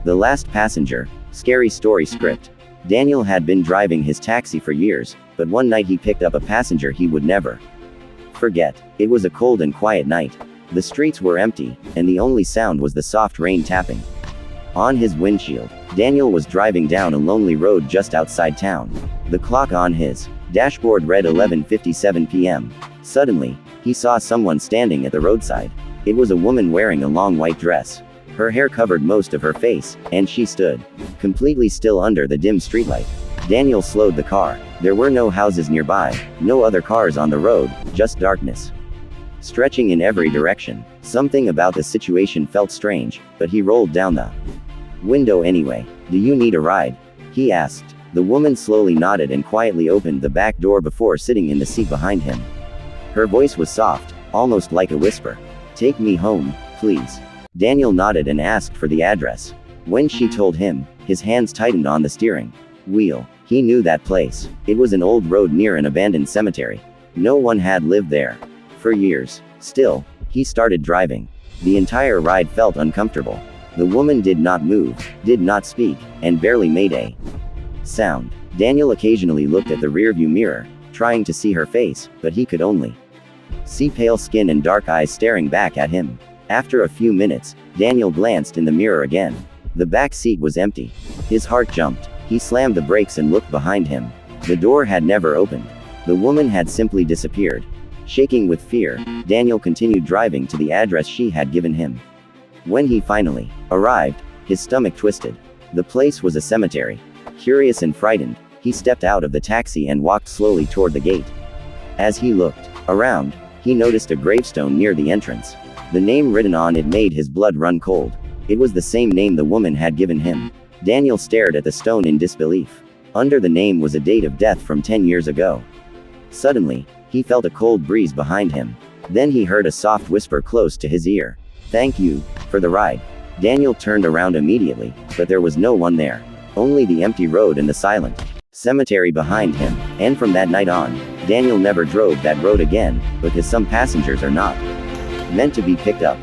The Last Passenger. Scary story script. Daniel had been driving his taxi for years, but one night he picked up a passenger he would never forget. It was a cold and quiet night. The streets were empty, and the only sound was the soft rain tapping on his windshield. Daniel was driving down a lonely road just outside town. The clock on his dashboard read 11:57 p.m. Suddenly, he saw someone standing at the roadside. It was a woman wearing a long white dress. Her hair covered most of her face, and she stood completely still under the dim streetlight. Daniel slowed the car. There were no houses nearby, no other cars on the road, just darkness stretching in every direction. Something about the situation felt strange, but he rolled down the window anyway. "Do you need a ride?" he asked. The woman slowly nodded and quietly opened the back door before sitting in the seat behind him. Her voice was soft, almost like a whisper. "Take me home, please." Daniel nodded and asked for the address. When she told him, his hands tightened on the steering wheel. He knew that place. It was an old road near an abandoned cemetery. No one had lived there for years. Still, he started driving. The entire ride felt uncomfortable. The woman did not move, did not speak, and barely made a sound. Daniel occasionally looked at the rearview mirror, trying to see her face, but he could only see pale skin and dark eyes staring back at him. After a few minutes, Daniel glanced in the mirror again. The back seat was empty. His heart jumped. He slammed the brakes and looked behind him. The door had never opened. The woman had simply disappeared. Shaking with fear, Daniel continued driving to the address she had given him. When he finally arrived, his stomach twisted. The place was a cemetery. Curious and frightened, he stepped out of the taxi and walked slowly toward the gate. As he looked around, he noticed a gravestone near the entrance. The name written on it made his blood run cold. It was the same name the woman had given him. Daniel stared at the stone in disbelief. Under the name was a date of death from 10 years ago. Suddenly, he felt a cold breeze behind him. Then he heard a soft whisper close to his ear. "Thank you for the ride." Daniel turned around immediately, but there was no one there. Only the empty road and the silent cemetery behind him. And from that night on, Daniel never drove that road again, because some passengers are not meant to be picked up.